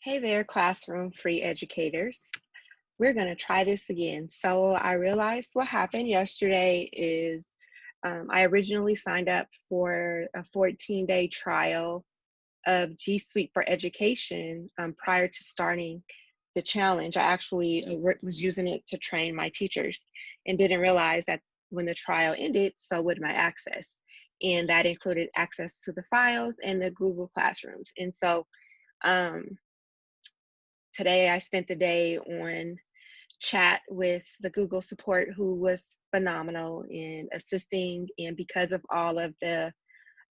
Hey there, classroom free educators. We're going to try this again. So I realized what happened yesterday is I originally signed up for a 14-day trial of G Suite for Education prior to starting the challenge. I actually was using it to train my teachers and didn't realize that when the trial ended, so would my access. And that included access to the files and the Google Classrooms. And so um, today I spent the day on chat with the Google support, who was phenomenal in assisting. And because of all of the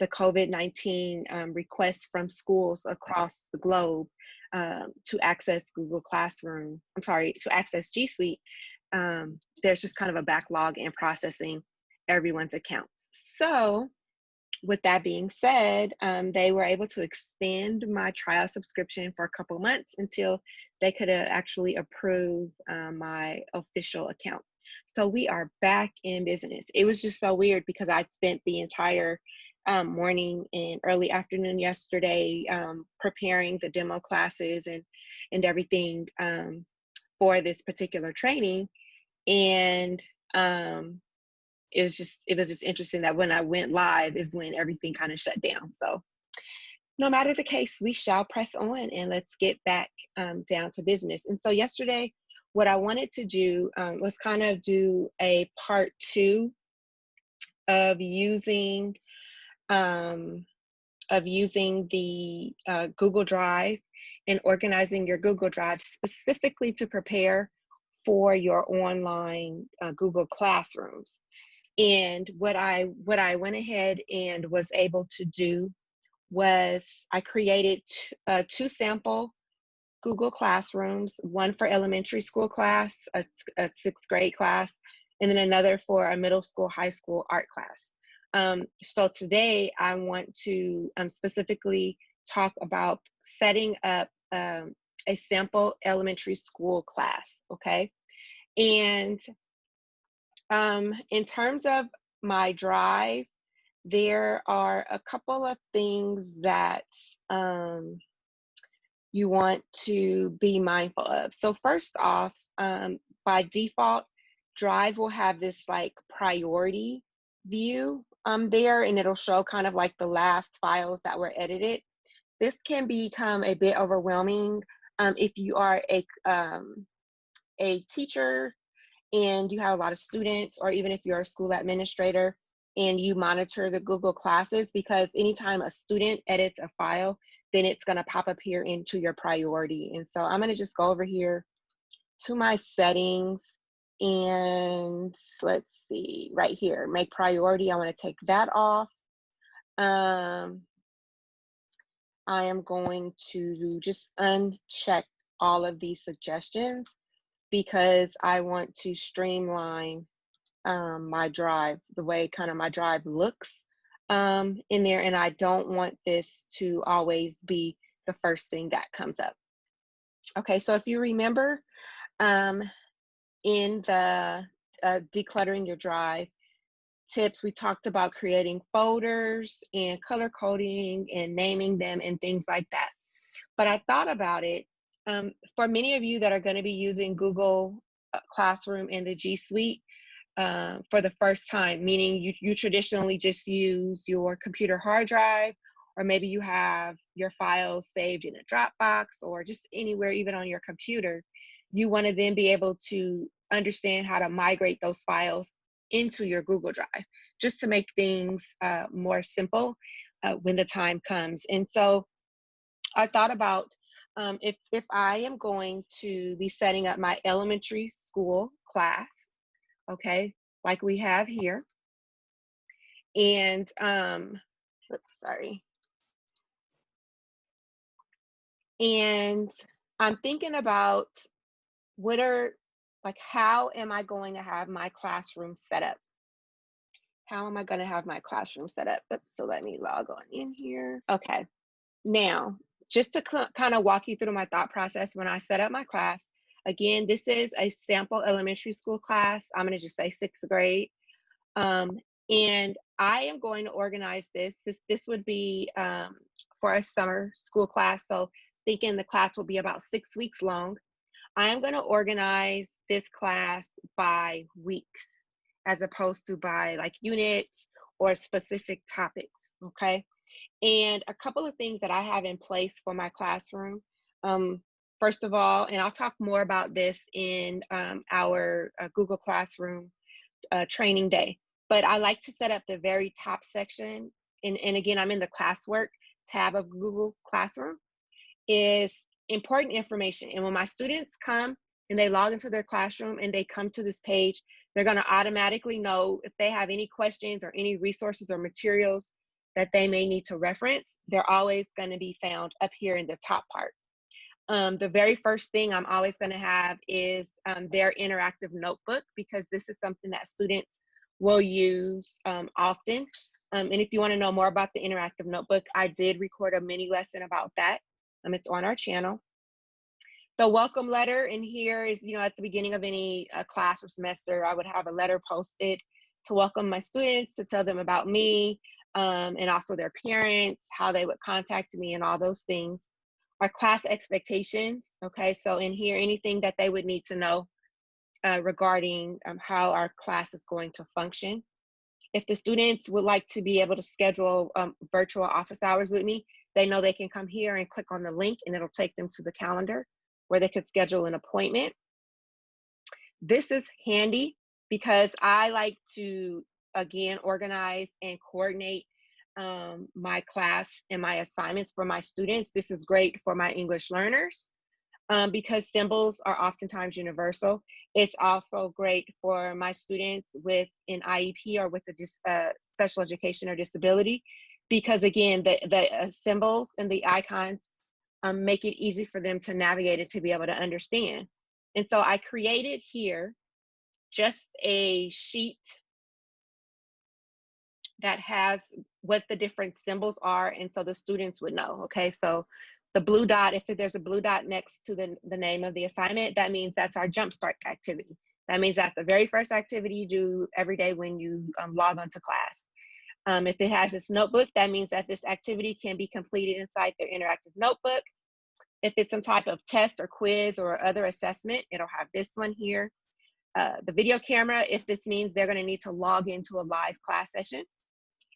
COVID-19 requests from schools across the globe to access Google Classroom, to access G Suite, there's just kind of a backlog in processing everyone's accounts. So with that being said, they were able to extend my trial subscription for a couple months until they could actually approve my official account. So we are back in business. It was just so weird because I'd spent the entire morning and early afternoon yesterday preparing the demo classes and everything for this particular training. And it was just interesting that when I went live is when everything kind of shut down. So no matter the case, we shall press on and let's get back down to business. And so yesterday, what I wanted to do was kind of do a part two of using the Google Drive and organizing your Google Drive specifically to prepare for your online Google Classrooms. And what I went ahead and was able to do was I created two sample Google Classrooms, one for elementary school class, a sixth grade class, and then another for a middle school, high school art class. So today I want to specifically talk about setting up a sample elementary school class, okay? And in terms of my drive, there are a couple of things that you want to be mindful of. So first off, by default, Drive will have this like priority view there, and it'll show kind of like the last files that were edited. This can become a bit overwhelming if you are a teacher and you have a lot of students, or even if you're a school administrator and you monitor the Google classes, because anytime a student edits a file, then it's going to pop up here into your priority. And so I'm going to just go over here to my settings and let's see, right here, make priority. I want to take that off. I am going to just uncheck all of these suggestions because I want to streamline my drive, the way kind of my drive looks in there, and I don't want this to always be the first thing that comes up. Okay, so if you remember in the decluttering your drive tips, we talked about creating folders and color coding and naming them and things like that. But I thought about it, for many of you that are going to be using Google Classroom and the G Suite for the first time, meaning you traditionally just use your computer hard drive, or maybe you have your files saved in a Dropbox or just anywhere, even on your computer. You want to then be able to understand how to migrate those files into your Google Drive, just to make things more simple when the time comes. And so I thought about if I am going to be setting up my elementary school class, okay, like we have here, and and I'm thinking about how am I going to have my classroom set up? How am I going to have my classroom set up? Oops, so let me log on in here. Okay, now just to kind of walk you through my thought process when I set up my class. Again, this is a sample elementary school class. I'm going to just say sixth grade. And I am going to organize this. This would be for a summer school class. So thinking the class will be about 6 weeks long, I am going to organize this class by weeks as opposed to by like units or specific topics, okay? And a couple of things that I have in place for my classroom. First of all, and I'll talk more about this in our Google Classroom training day, but I like to set up the very top section. And again, I'm in the classwork tab of Google Classroom, is important information. And when my students come and they log into their classroom and they come to this page, they're going to automatically know if they have any questions or any resources or materials that they may need to reference. They're always going to be found up here in the top part. The very first thing I'm always going to have is their interactive notebook, because this is something that students will use often. And if you want to know more about the interactive notebook, I did record a mini lesson about that. It's on our channel. The welcome letter in here is, you know, at the beginning of any class or semester, I would have a letter posted to welcome my students, to tell them about me, and also their parents, how they would contact me, and all those things. Our class expectations, okay, so in here, anything that they would need to know regarding how our class is going to function. If the students would like to be able to schedule virtual office hours with me, they know they can come here and click on the link and it'll take them to the calendar where they could schedule an appointment. This is handy because I like to, again, organize and coordinate my class and my assignments for my students. This is great for my English learners because symbols are oftentimes universal. It's also great for my students with an IEP or with a special education or disability, because again, the symbols and the icons make it easy for them to navigate it, to be able to understand. And so I created here just a sheet that has what the different symbols are, and so the students would know, okay? So the blue dot, if there's a blue dot next to the name of the assignment, that means that's our jumpstart activity. That means that's the very first activity you do every day when you log onto class. If it has this notebook, that means that this activity can be completed inside their interactive notebook. If it's some type of test or quiz or other assessment, it'll have this one here. The video camera, if this means they're going to need to log into a live class session.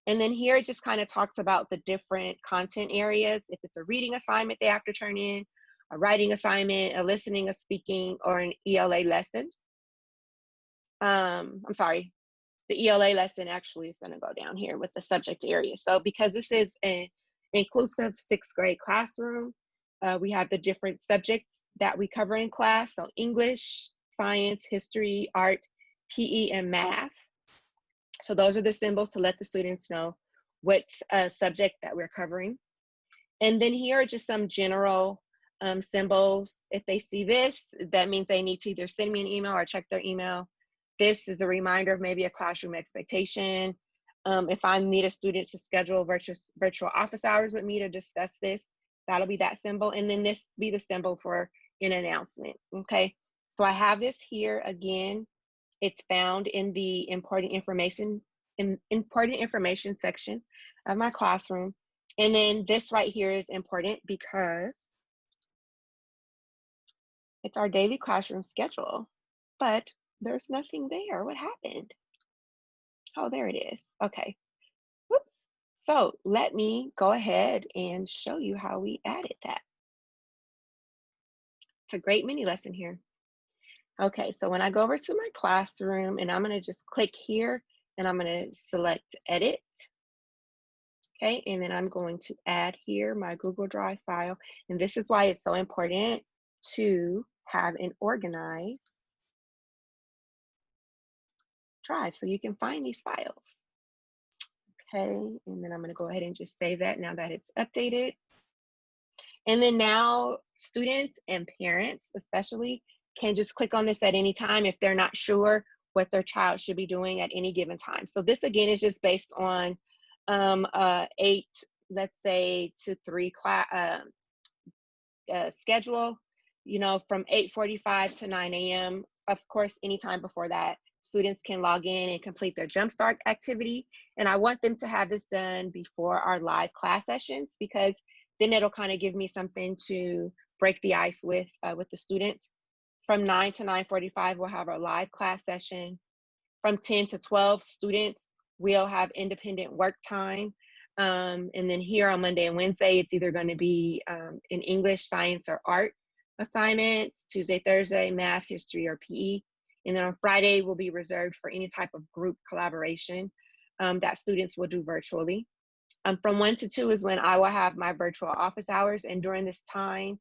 And then here it just kind of talks about the different content areas. If it's a reading assignment they have to turn in, a writing assignment, a listening, a speaking, or an ELA lesson. I'm sorry, the ELA lesson actually is going to go down here with the subject area. So because this is an inclusive 6th grade classroom, we have the different subjects that we cover in class. So English, science, history, art, PE, and math. So those are the symbols to let the students know what subject that we're covering. And then here are just some general symbols. If they see this, that means they need to either send me an email or check their email. This is a reminder of maybe a classroom expectation. If I need a student to schedule virtual office hours with me to discuss this, that'll be that symbol. And then this be the symbol for an announcement, okay? So I have this here again. It's found in the important information section of my classroom. And then this right here is important because it's our daily classroom schedule, but there's nothing there. What happened? Oh, there it is. Okay. Whoops. So let me go ahead and show you how we added that. It's a great mini lesson here. Okay, so when I go over to my classroom, and I'm going to just click here and I'm going to select edit. Okay, and then I'm going to add here my Google Drive file. And this is why it's so important to have an organized drive so you can find these files. Okay, and then I'm going to go ahead and just save that now that it's updated. And then now students and parents especially can just click on this at any time if they're not sure what their child should be doing at any given time. So this again is just based on 8, let's say, to 3 class schedule, you know, from 8:45 to 9 a.m. Of course, anytime before that, students can log in and complete their Jumpstart activity. And I want them to have this done before our live class sessions, because Then it'll kind of give me something to break the ice with the students. From 9 to 9:45, we'll have our live class session. From 10 to 12, students will have independent work time. And then here on Monday and Wednesday, it's either going to be in English, science, or art assignments. Tuesday, Thursday, math, history, or PE. And then on Friday will be reserved for any type of group collaboration that students will do virtually. From 1 to 2 is when I will have my virtual office hours. And during this time,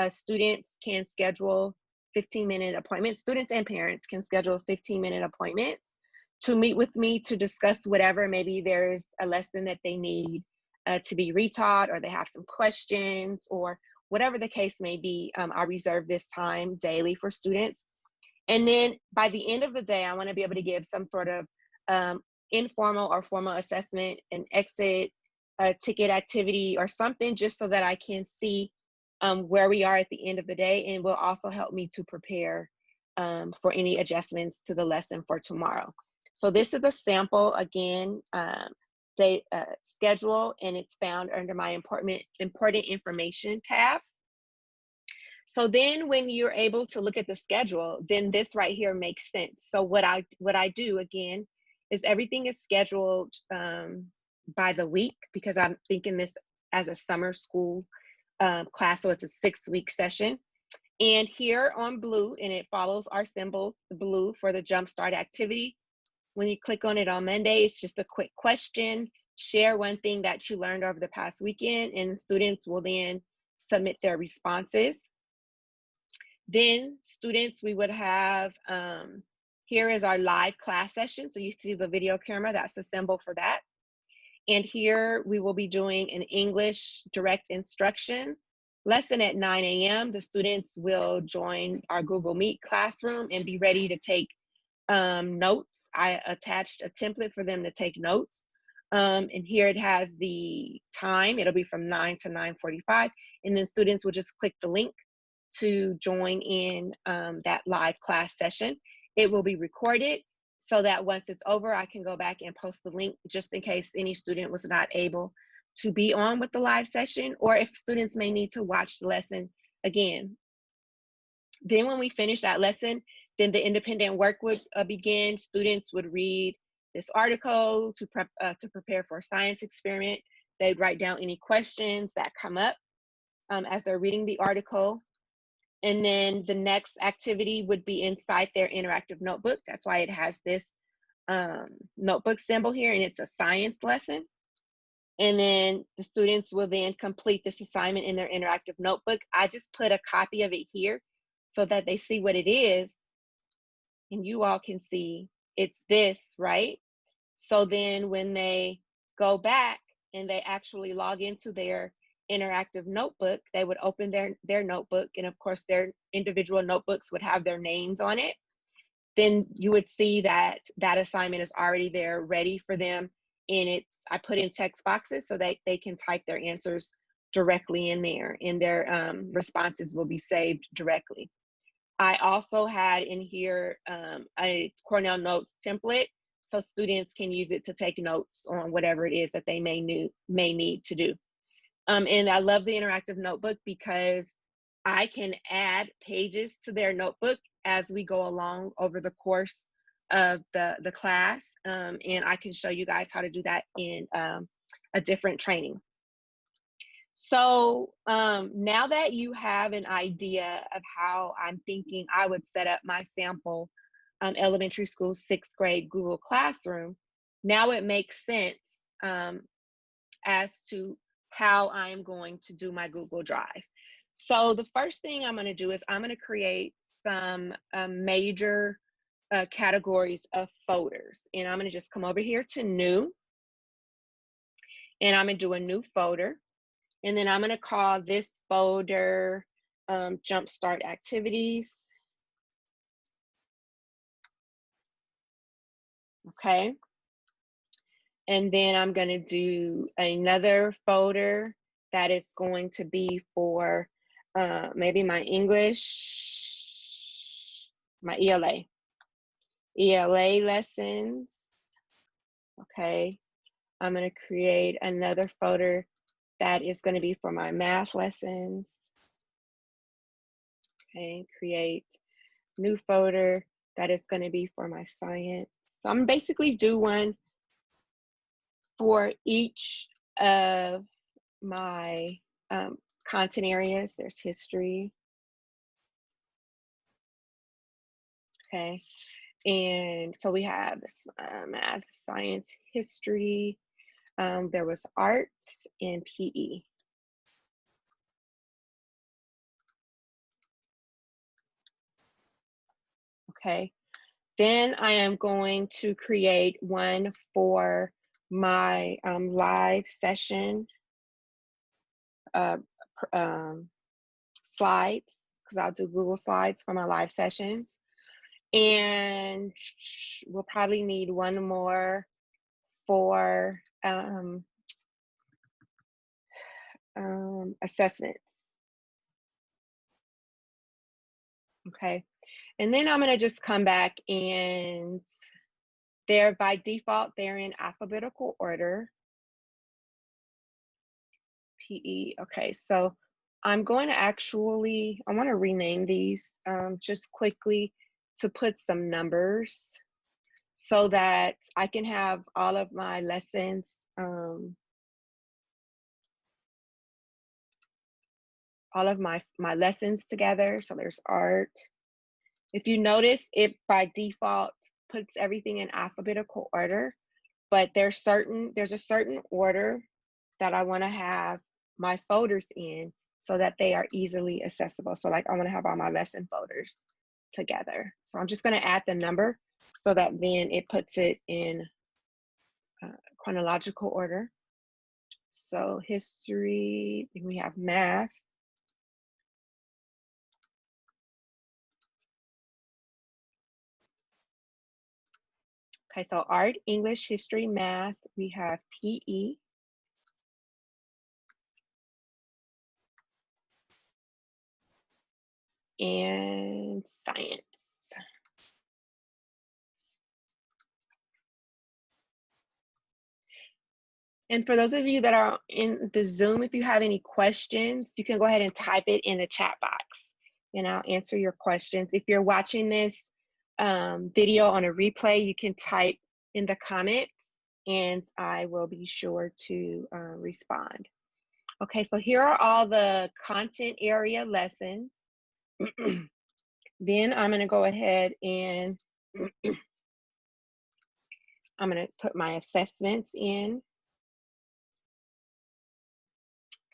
students can schedule 15-minute appointments. Students and parents can schedule 15-minute appointments to meet with me to discuss whatever. Maybe there's a lesson that they need to be retaught, or they have some questions, or whatever the case may be. I reserve this time daily for students. And then by the end of the day, I want to be able to give some sort of informal or formal assessment, an exit ticket activity, or something, just so that I can see where we are at the end of the day, and will also help me to prepare for any adjustments to the lesson for tomorrow. So this is a sample, again, schedule, and it's found under my important information tab. So then when you're able to look at the schedule, then this right here makes sense. So what I do, again, is everything is scheduled by the week, because I'm thinking this as a summer school class, so it's a 6-week session. And here on blue, and it follows our symbols, the blue for the Jumpstart activity. When you click on it on Monday, it's just a quick question. Share one thing that you learned over the past weekend, and the students will then submit their responses. Then students, we would have, here is our live class session. So you see the video camera, that's the symbol for that. And here we will be doing an English direct instruction lesson at 9 a.m. The students will join our Google Meet classroom and be ready to take notes. I attached a template for them to take notes. And here it has the time. It'll be from 9 to 9:45. And then students will just click the link to join in that live class session. It will be recorded, so that once it's over, I can go back and post the link, just in case any student was not able to be on with the live session, or if students may need to watch the lesson again. Then when we finish that lesson, then the independent work would begin. Students would read this article to prepare for a science experiment. They'd write down any questions that come up as they're reading the article. And then the next activity would be inside their interactive notebook. That's why it has this notebook symbol here, and it's a science lesson. And then the students will then complete this assignment in their interactive notebook. I just put a copy of it here so that they see what it is, and you all can see it's this, right? So then when they go back and they actually log into their interactive notebook, they would open their notebook, and of course their individual notebooks would have their names on it. Then you would see that that assignment is already there, ready for them, and I put in text boxes so that they can type their answers directly in there, and their responses will be saved directly. I also had in here a Cornell Notes template, so students can use it to take notes on whatever it is that they may need to do. And I love the interactive notebook because I can add pages to their notebook as we go along over the course of the class. And I can show you guys how to do that in a different training. So now that you have an idea of how I'm thinking I would set up my sample elementary school 6th grade Google Classroom, now it makes sense as to how I'm going to do my Google Drive. So the first thing I'm going to do is I'm going to create some major categories of folders. And I'm going to just come over here to New, and I'm going to do a new folder. And then I'm going to call this folder Jumpstart Activities. Okay. And then I'm going to do another folder that is going to be for maybe my English, my ELA lessons. Okay. I'm going to create another folder That is going to be for my math lessons. Okay, create new folder. That is going to be for my science. So I'm basically do one for each of my content areas. There's history. Okay, and so we have math, science, history. There was arts and PE. Okay, then I am going to create one for my live session slides, because I'll do Google Slides for my live sessions. And we'll probably need one more for assessments. Okay, and then I'm going to just come back, and they're by default, they're in alphabetical order. PE. Okay, so I'm going to actually, I want to rename these just quickly to put some numbers so that I can have all of my lessons, all of my lessons together. So there's art. If you notice, it by default puts everything in alphabetical order, but there's a certain order that I want to have my folders in so that they are easily accessible. So like I want to have all my lesson folders together. So I'm just going to add the number so that then it puts it in chronological order. So history, then we have math. Okay, so art, English, history, math, we have PE. And science. And for those of you that are in the Zoom, if you have any questions, you can go ahead and type it in the chat box and I'll answer your questions. If you're watching this video on a replay, you can type in the comments and I will be sure to respond. Okay, so here are all the content area lessons. Then I'm going to go ahead and I'm going to put my assessments in.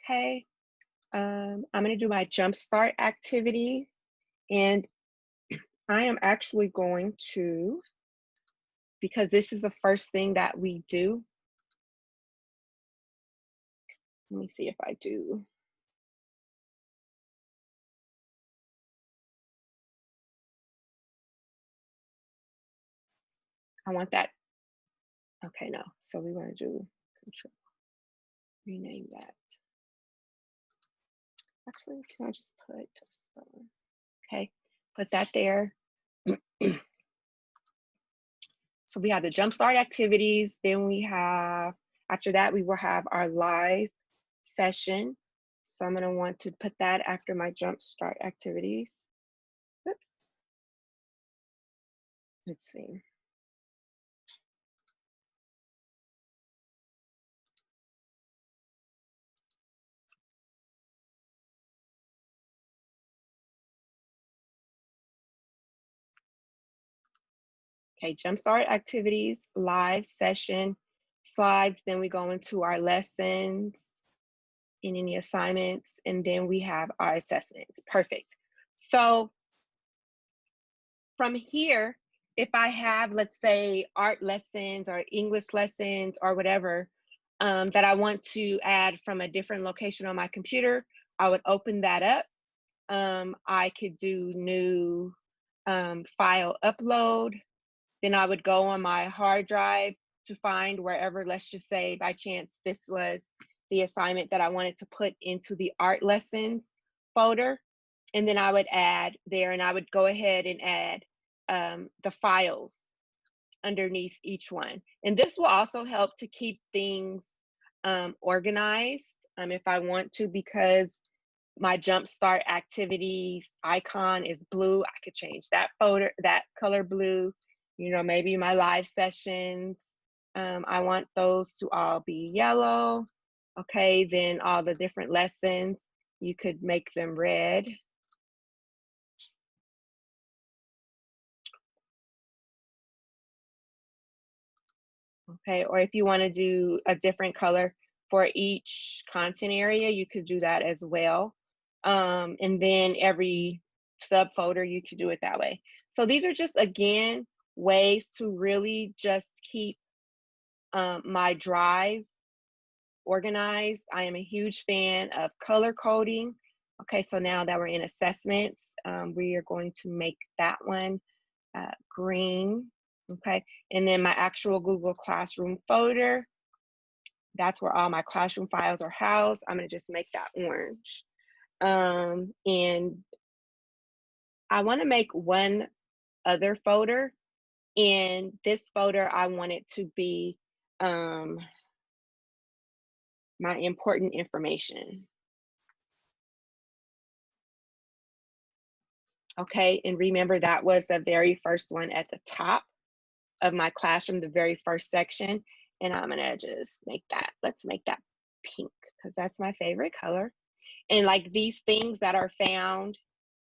Okay, I'm going to do my jumpstart activity, and I am actually going to, because this is the first thing that we do. Let me see if I do. I want that. Okay, no. So we want to do control, rename that. Actually, can I just put, okay, put that there. So we have the jumpstart activities. Then we have, after that, we will have our live session. So I'm going to want to put that after my jumpstart activities. Oops. Let's see. Okay, jumpstart activities, live session, slides, then we go into our lessons and any assignments, and then we have our assessments. Perfect. So from here, if I have, let's say, art lessons or English lessons or whatever that I want to add from a different location on my computer, I would open that up. I could do new file upload. Then I would go on my hard drive to find wherever, let's just say by chance, this was the assignment that I wanted to put into the art lessons folder. And then I would add there, and I would go ahead and add the files underneath each one. And this will also help to keep things organized if I want to, because my Jumpstart activities icon is blue, I could change that color blue. You know, maybe my live sessions, I want those to all be yellow. Okay, then all the different lessons, you could make them red. Okay, or if you want to do a different color for each content area, you could do that as well. And then every subfolder, you could do it that way. So these are just, again, ways to really just keep my drive organized. I am a huge fan of color coding. Okay, so now that we're in assessments, we are going to make that one green. Okay, and then my actual Google Classroom folder, that's where all my classroom files are housed. I'm gonna just make that orange. And I wanna make one other folder. And this folder, I want it to be my important information. Okay, and remember that was the very first one at the top of my classroom, the very first section. And I'm gonna just make that, let's make that pink, because that's my favorite color. And like these things that are found,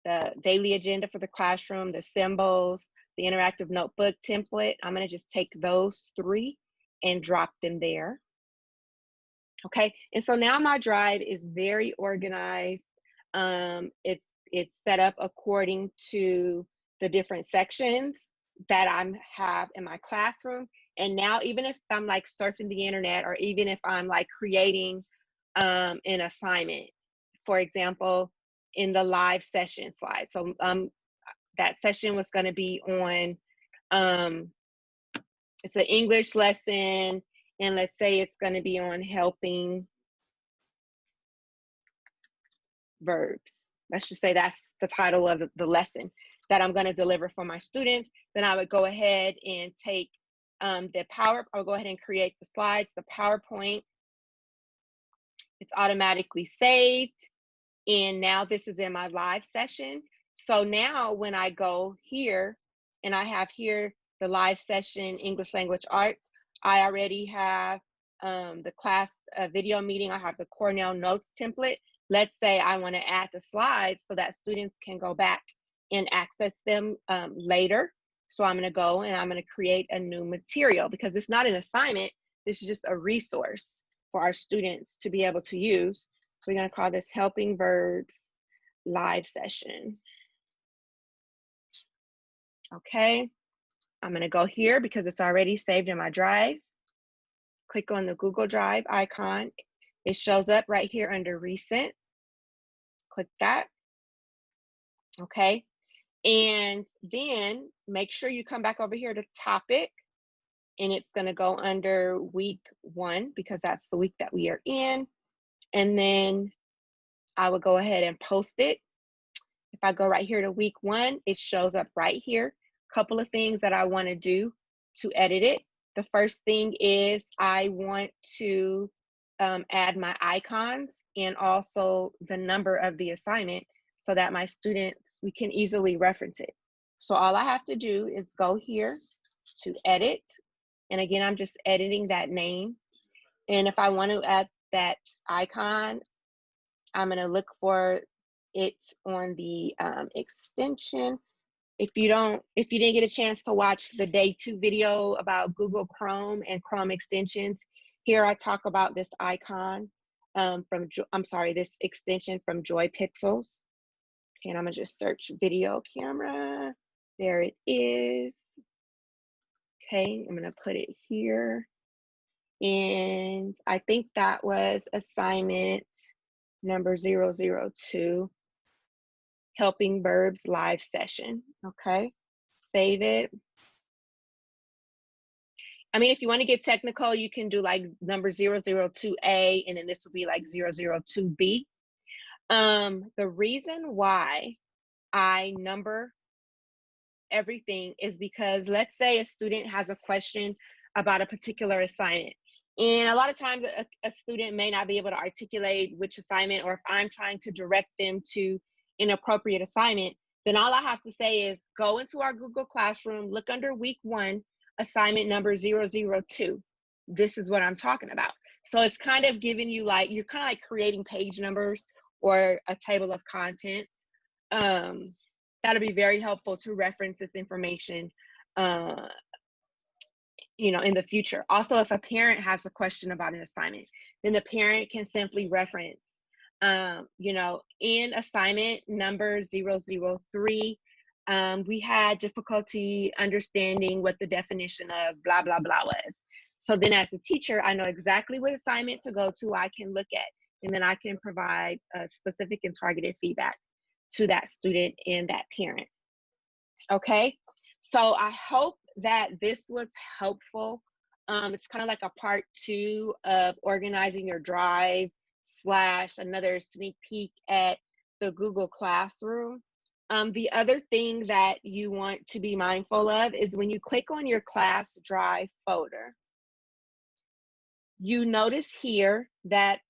the daily agenda for the classroom, the symbols, the interactive notebook template, I'm gonna just take those 3 and drop them there. Okay, and so now my drive is very organized. It's set up according to the different sections that I have in my classroom. And now even if I'm like surfing the internet, or even if I'm like creating an assignment, for example, in the live session slide. So that session was going to be on, it's an English lesson, and let's say it's going to be on helping verbs. Let's just say that's the title of the lesson that I'm going to deliver for my students. Then I would go ahead and take I'll go ahead and create the slides, the PowerPoint. It's automatically saved. And now this is in my live session. So now when I go here and I have here the live session, English Language Arts, I already have the class video meeting. I have the Cornell Notes template. Let's say I want to add the slides so that students can go back and access them later. So I'm going to go and I'm going to create a new material, because it's not an assignment. This is just a resource for our students to be able to use. So we're going to call this Helping Verbs Live Session. Okay, I'm going to go here because it's already saved in my drive. Click on the Google Drive icon. It shows up right here under Recent. Click that. Okay, and then make sure you come back over here to Topic, and it's going to go under Week 1 because that's the week that we are in. And then I would go ahead and post it. If I go right here to Week 1, it shows up right here. A couple of things that I want to do to edit it. The first thing is I want to add my icons and also the number of the assignment so that my students, we can easily reference it. So all I have to do is go here to edit. And again, I'm just editing that name. And if I want to add that icon, I'm going to look for it on the extension. If you didn't get a chance to watch the day 2 video about Google Chrome and Chrome extensions, here I talk about this icon this extension from Joy Pixels. Okay, and I'm gonna just search video camera. There it is. Okay, I'm gonna put it here. And I think that was assignment number 002. Helping Verbs Live Session. Okay, save it. I mean, if you want to get technical, you can do like number 002A, and then this would be like 002B. The reason why I number everything is because let's say a student has a question about a particular assignment. And a lot of times a student may not be able to articulate which assignment, or if I'm trying to direct them to an appropriate assignment, then all I have to say is go into our Google Classroom, look under week 1, assignment number 002. This is what I'm talking about. So it's kind of giving you like, you're kind of like creating page numbers or a table of contents. That'll be very helpful to reference this information in the future. Also, if a parent has a question about an assignment, then the parent can simply reference, in assignment number 003, we had difficulty understanding what the definition of blah, blah, blah was. So then as a teacher, I know exactly what assignment to go to, I can look at, and then I can provide specific and targeted feedback to that student and that parent. Okay, so I hope that this was helpful. It's kind of like a part 2 of organizing your drive / another sneak peek at the Google Classroom. The other thing that you want to be mindful of is when you click on your class drive folder, you notice here that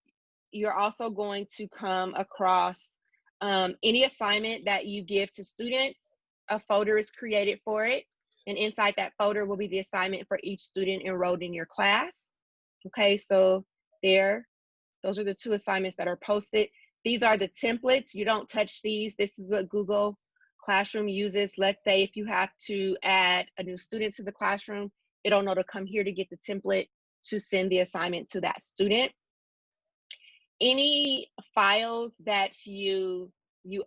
you're also going to come across any assignment that you give to students. A folder is created for it, and inside that folder will be the assignment for each student enrolled in your class. Okay, so those are the 2 assignments that are posted. These are the templates. You don't touch these. This is what Google Classroom uses. Let's say if you have to add a new student to the classroom, it'll know to come here to get the template to send the assignment to that student. Any files that you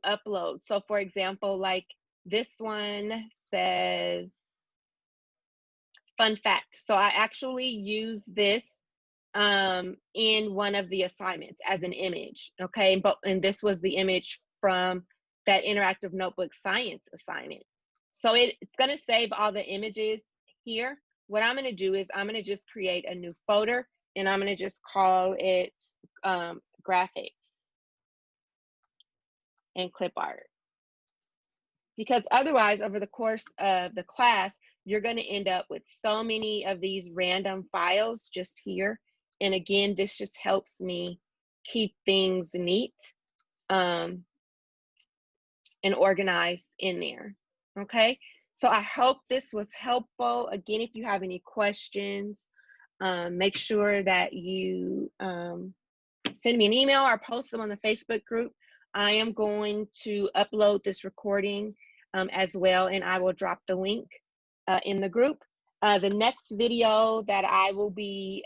upload. So for example, like this one says fun fact. So I actually use this in one of the assignments as an image, okay? And this was the image from that interactive notebook science assignment. So it's gonna save all the images here. What I'm gonna do is I'm gonna just create a new folder, and I'm gonna just call it graphics and clip art. Because otherwise, over the course of the class, you're going to end up with so many of these random files just here. And again, this just helps me keep things neat and organized in there. Okay, so I hope this was helpful. Again, if you have any questions, make sure that you send me an email or post them on the Facebook group. I am going to upload this recording as well, and I will drop the link in the group. The next video that I will be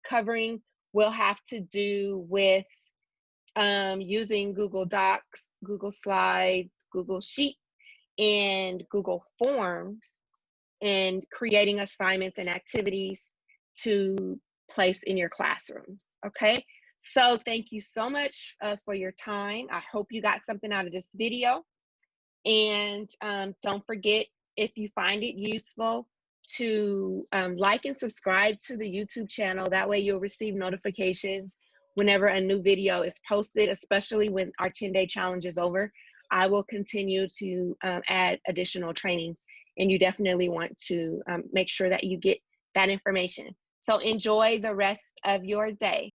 covering will have to do with using Google Docs, Google Slides, Google Sheets, and Google Forms, and creating assignments and activities to place in your classrooms. Okay, so thank you so much for your time. I hope you got something out of this video. And don't forget, if you find it useful, to like and subscribe to the YouTube channel. That way you'll receive notifications whenever a new video is posted, especially when our 10-day challenge is over. I will continue to add additional trainings, and you definitely want to make sure that you get that information. So enjoy the rest of your day.